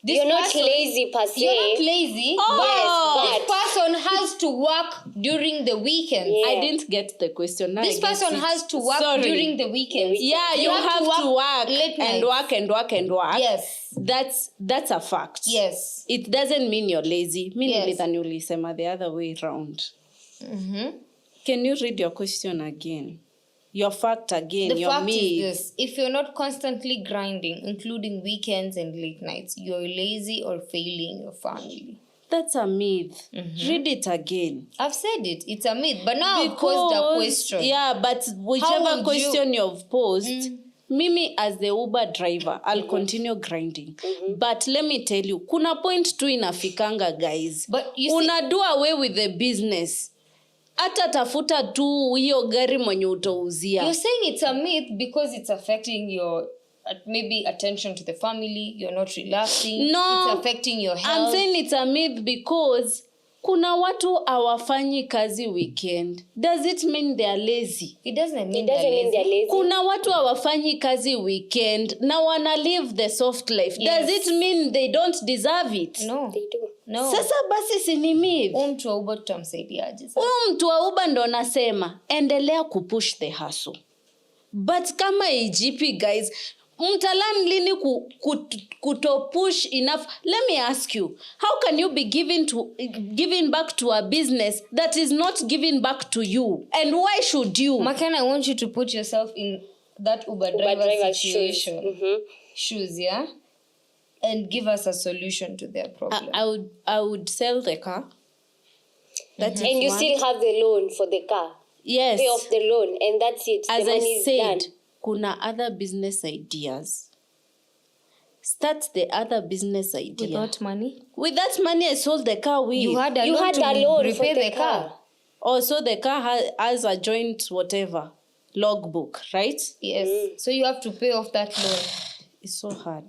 You're not lazy per se. You're not lazy. But this person has to work during the weekends. Yeah. I didn't get the question. Now This person has to work during the weekends. Yeah, you have to work late and nights. work. Yes. That's a fact. Yes. It doesn't mean you're lazy. Mimi Yes. nilidhani ulisema the other way around. Can you read your question again? Your fact again. The your fact myth. is this: if you're not constantly grinding, including weekends and late nights, you're lazy or failing your family. That's a myth. Read it again. I've said it. It's a myth. But now I've posed a question. Yeah, but whichever question you've posed, mimi as the Uber driver, I'll continue grinding. But let me tell you, kuna point tu inafikanga, guys. But you see, do away with the business. Hata tafuta tu hiyo gari mwenye utauzia. you're saying it's a myth because it's affecting your maybe attention to the family. You're not relaxing. No, it's affecting your health. I'm saying it's a myth because kuna watu hawafanyi kazi weekend. Does it mean they are lazy? It doesn't mean they're lazy. Kuna watu hawafanyi kazi weekend na wana live the soft life. Yes. Does it mean they don't deserve it? No. They do. No. Sasa basi si ni myth. Mtu wa Uber tutamsaidiaje sasa? Mtu wa Uber ndo nasema endelea kupush the hustle. But kama IGP, guys, mtalan lini kutopush enough? Let me ask you, how can you be giving back to a business that is not giving back to you? And why should you? Makan, I want you to put yourself in that Uber driver's situation. Shoes, yeah? And give us a solution to their problem. I would sell the car. That is And you one. still have the loan for the car. Yes. Pay off the loan and that's it. As the I money is said, done. kuna other business ideas. Start the other business idea. Without money? With that money I sold the car with. You had a You loan had to a loan repair for the the car. Also the car has a joint whatever logbook, right? Yes. So you have to pay off that loan. It's so hard.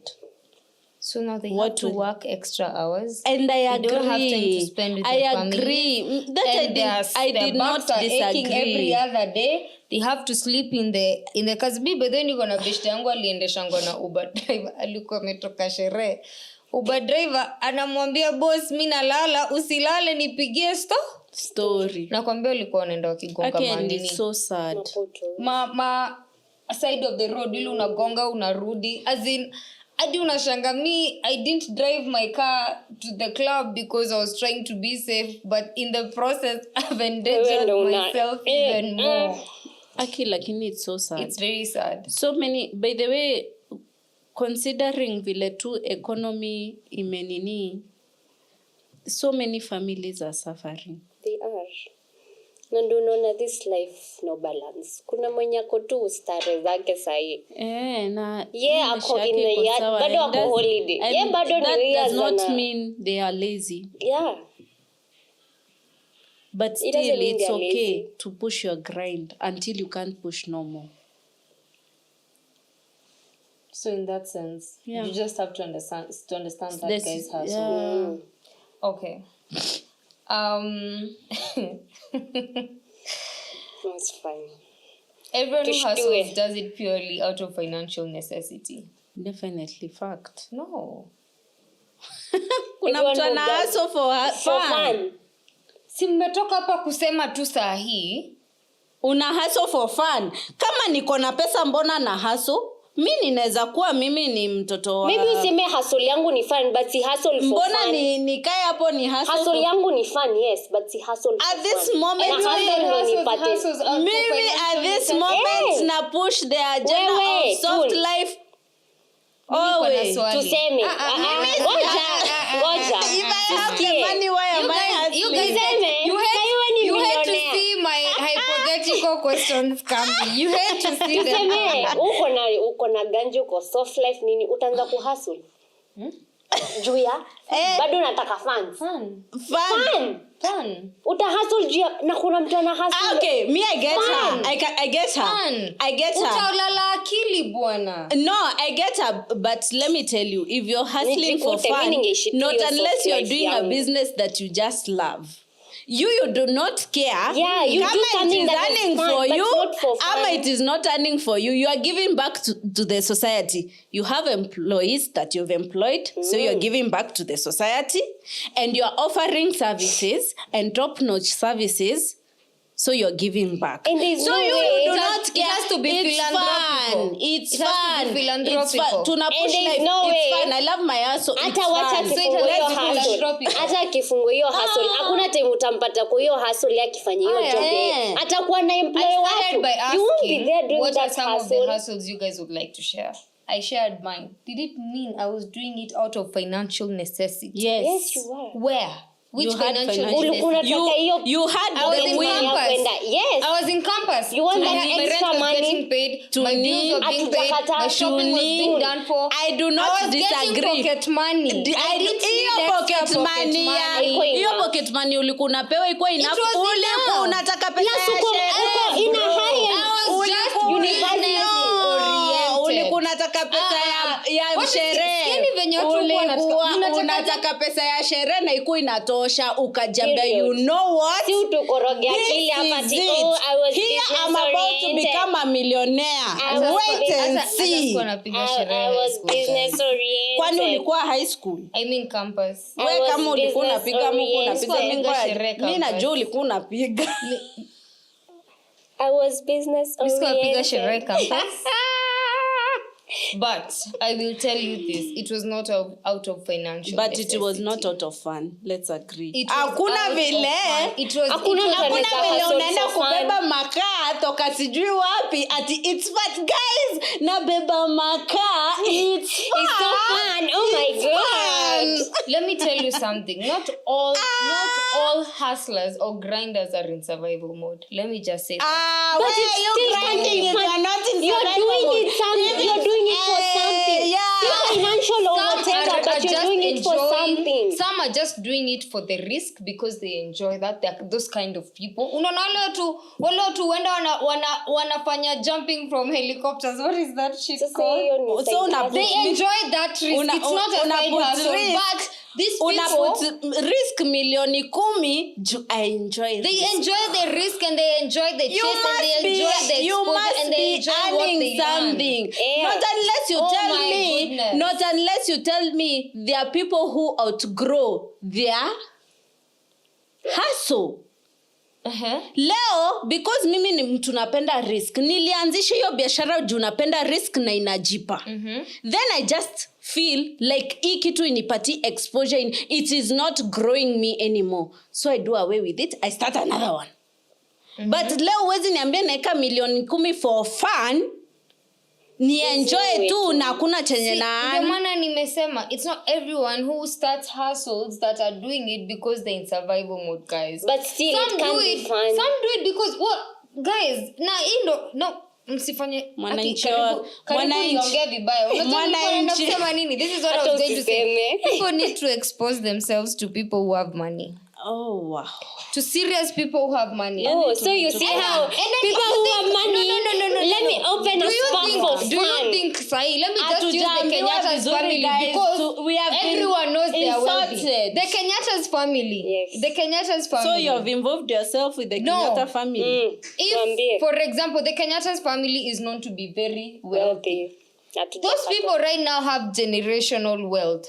So now they What have to would- work extra hours. And I agree. They don't have time to spend with I their family. agree. That And I their did not backs are aching disagree. every other day. They have to sleep in the kazi. But then you gonna beshte yangu aliendeshangwa na Uber driver. Alikuwa ametoka sherehe. Uber driver anamwambia boss, mimi nalala, usilale nipigie Story. Nakwambia walikuwa wanaenda wakigonga Okay, and manini. it's so sad. Ma side of the road ili unagonga unarudi. As in hadi unashanga me, I didn't drive my car to the club because I was trying to be safe, but in the process I've endangered myself even more. Aki, lakini it's so sad. It's very sad. So many, by the way, considering vile tu economy imenini, so many families are suffering. They are. Na ndio unaona this life no balance. Kuna mwenye ako tu stare zake sahi. Na Yeah, ako in the yard, bado ako holiday. Yeah, bado ni that does not sana. mean they are lazy. Yeah. But It still, doesn't mean it's they are okay lazy. to push your grind until you can't push no more. So in that sense, Yeah. you just have to understand that This- guy's hustle. yeah. Okay. No, it's fine. Everyone who Tush do hustles it. does it purely out of financial necessity. Definitely fact. No. Kuna Everyone mtu who ana does hustle for For fun. fun. Si mmetoka hapa kusema tu saa hii. Una hustle for fun. Kama niko na pesa mbona na hustle? Mimi ninaweza kuwa mimi ni mtoto wa... Maybe useme hustle yangu ni fun, but si hustle for mbona fun. nikae hapo ni hustle Hustle for... yangu ni fun, yes, but si hustle for At this fun. moment, Na hustle ndo nipate. Mimi at this moment na push the agenda Wewe, of soft cool. life. Niko na Always. swali. Tuseme. Ngoja. If I have the Tusikie. money, why am I You hustling? guys, Tuseme. you Kaiwe ni hate to millionaire. see my hypothetical questions coming. You hate to see them. Tuseme uko na ganji, uko soft life nini, utaanza kuhustle. juu ya bado nataka fans. Fun. Uta hustle juu na kuna mtu ana hustle. Okay, me I get her. I get her. I get her. Utaulala akili bwana. No, I get her, but let me tell you, if you're hustling for fun, not unless you're doing a business that you just love. You do not care. Yeah, you do something that is fun, for but you, not for fun. Ama it is not earning for you. You are giving back to the society. You have employees that you've employed, so you're giving back to the society, and you're offering services and top-notch services. So you're giving back. And there's so no you way. do not care. It has to be philanthropical. It's It has fun. to be philanthropical. Tuna push And life. there's no It's way. fun. I love my hustle. Hata wacha kifungo hiyo hustle. Hata kifungo hiyo hustle. Hakuna time utampata kwa hiyo hustle akifanya hiyo job. Atakuwa na employee watu. You won't be there doing what that are some of the hustle. hustles you guys would like to share? I shared mine. Did it mean I was doing it out of financial necessity? Yes, you were. Where? Which You had financial financial- necessity? You had I was the in will. campus. Yes. I was in campus. You want my that rent extra was money? getting paid. To My bills need- were being paid. My shopping was being done for. I do not I was disagree. getting pocket money. I didn't hiyo need pocket extra money Haikuwa hiyo enough. pocket money ulikuwa unapewa ilikuwa enough. was Ulikuwa enough. unataka pesa Plus ya uko sherehe, in a bro. high end. I was just university oriented. Ulikuwa unataka pesa ya What is- sherehe. sikieni venye watu huwa Ulikuwa wanataka- unataka pesa ya sherehe na ikuwa inatosha ukajambia Period. you know what? Si utukorogea akili hapa This ati, is it. I was Here I'm business about to oriented. become a millionaire. I was Wait and Hata see. sikuwa napiga I sherehe was high school, business guys. oriented. Kwani ulikuwa high school? I mean campus. I Wewe was kama ulikuwa business unapiga Mungu oriented. unapiga Sikuwa sherehe mimi campus. najua ulikuwa unapiga. I was business Sikuwa napiga sherehe oriented. campus. But I will tell you this, it was not out of financial But it necessity. was not out of fun. Let's agree. It was Hakuna out of vile. fun. It was Hakuna it was vile Hakuna vile hustle unaenda for fun. kubeba makaa toka sijui wapi ati it's fun guys. Nabeba makaa it's fun. It's so fun. Oh my god. Let me tell you something. Not all hustlers or grinders are in survival mode. Let me just say that. But Where it's you still grinding fun. if you are not in You're survival doing mode? it something. You're doing it for something. Yeah. See, financial or Some whatever, are but you're just doing it for enjoying- something. Some are just doing it for the risk because they enjoy that. They're those kind of people. Unaona wale watu wenda wanafanya jumping from helicopters. What is that shit Sasa called? hiyo ni So una- They enjoy that risk. Una- It's not a una side put hustle, risk. but these Una people, put risk milioni 10 juu I enjoy they risk. enjoy the risk and they enjoy the You chase and must they be, enjoy the you exposure must and they be enjoy what earning they something. Yeah. Not unless you Oh tell my me, goodness. not unless you tell me there are people who outgrow their hustle. Uh-huh. Leo because mimi ni mtu napenda risk, nilianzisha hiyo biashara juu napenda risk na inajipa. Then I just feel like hii kitu inipati exposure it is not growing me anymore, so I do away with it, I start another one. But leo huwezi niambia naeka milioni 10 for fun ni enjoy tu na hakuna chenye na Ndio maana nimesema it's not everyone who starts hustles that are doing it because they're in survival mode, guys. But still, it can be fun. Some do it because what, guys, na no msifanye Mwananchi karibu niongee vibaya. Unajua nilikuwa naenda kusema nini? This is what I was going to say. Usiseme. People need to expose themselves to people who have money. oh wow. To serious people who have money. Oh, so you see how And then people you who think- have money, no, let me open a spot for do you fun. think sahi, let me just use the Hatujaambiwa Kenyatta's vizuri, family guys, because we have been everyone knows they are wealthy. insulted. The Kenyatta's family. Yes. The Kenyatta's So family. you have involved yourself with the No. Kenyatta family. Tuambie. If, for example, the Kenyatta's family is known to be very wealthy. Wealthy. Those people right now have generational wealth.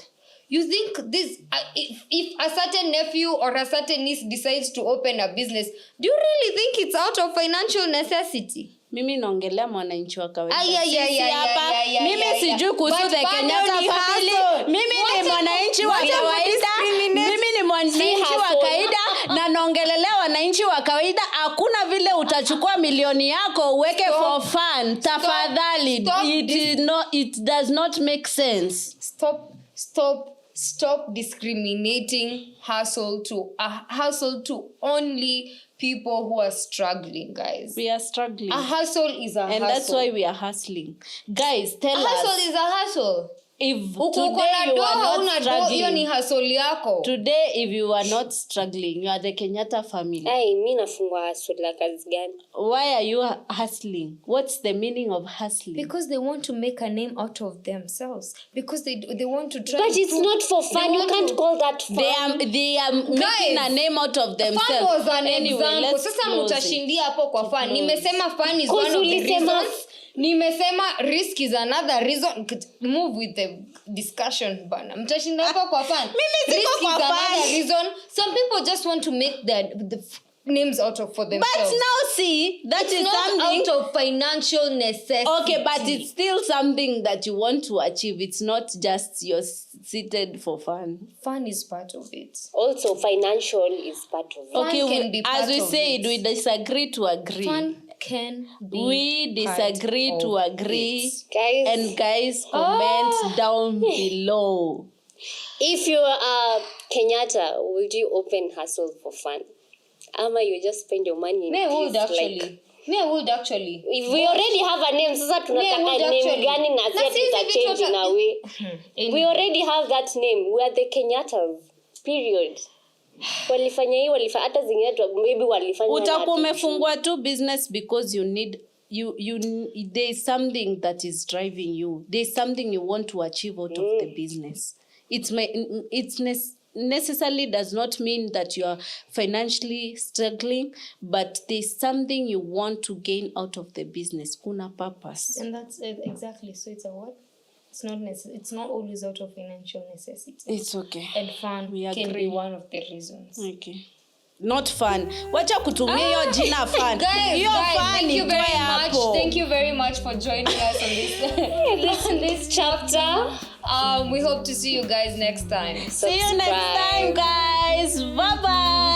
You think this, if a certain nephew or a certain niece decides to open a business, do you really think it's out of financial necessity? Mimi naongelea mwananchi wa kawaida. Ay, ay, ay, Sisi ay, hapa, ay, ay, mimi ay, ay. sijui kuhusu But the bado Kenyatta ni family. hustle. Mimi Wacha ni mwananchi wa wacha kawaida. kudiscriminate. Mimi ni mwananchi wa hustle. kawaida na naongelelea wananchi wa kawaida. Hakuna vile utachukua milioni yako uweke for fun. Tafadhali. It does not make sense. Stop discriminating hustle to only people who are struggling, guys. We are struggling. A hustle is a hustle. And that's why we are hustling. Guys, tell a us. hustle is a hustle. if uko today na you do are hauna not do, hiyo ni struggling, hustle yako. today if you are not struggling, you are the Kenyatta family. Ai, mimi nafungwa hustle la kazi gani? Why are you hustling? What's the meaning of hustling? Because they want to make a name out of themselves. Because they want to try. But it's not for fun. You can't call that fun. They are making a name out of themselves. Fun was an anyway, example. Sasa mtashindia hapo kwa fun. Nimesema fun is one of the reasons. Nimesema risk is another reason. Move with the discussion bana. Mtashinda hapo kwa fun. Mimi siko kwa fun. Another reason. Some people just want to make the names out of for themselves. But now see, it's is not something out of financial necessity. Okay, but it's still something that you want to achieve. It's not just you're seated for fun. Fun is part of it. Also, financial is part of it. Okay, can be part as we of said, it. we disagree to agree. Fun can be We disagree part to of agree. it. Guys, And guys, comment down below. if you are Kenyatta, would you open hustle for fun? Ama you just spend your money in Me would peace, actually. like, Me would actually. if we already have a name, sasa tunataka would name actually. gani na Na sasa sisi tuta change vitu in a way. We already have that name. We are the Kenyattas. Period. Walifanya hii, hata zingine maybe walifanya. Utakuwa umefungua tu business because you need there is something that is driving you. There is something you want to achieve out of the business. Necessarily does not mean that you are financially struggling, but there's something you want to gain out of the business. Kuna purpose. And that's it, exactly. So it's a what? It's not it's not always out of financial necessity. It's okay. And fun We can agree. be one of the reasons. Okay. Not fun. Wacha kutumia hiyo jina fun. Hiyo fun thank you itoe very hapo. much. Thank you very much for joining us on this chapter. We hope to see you guys next time. See you next time, guys. Bye bye.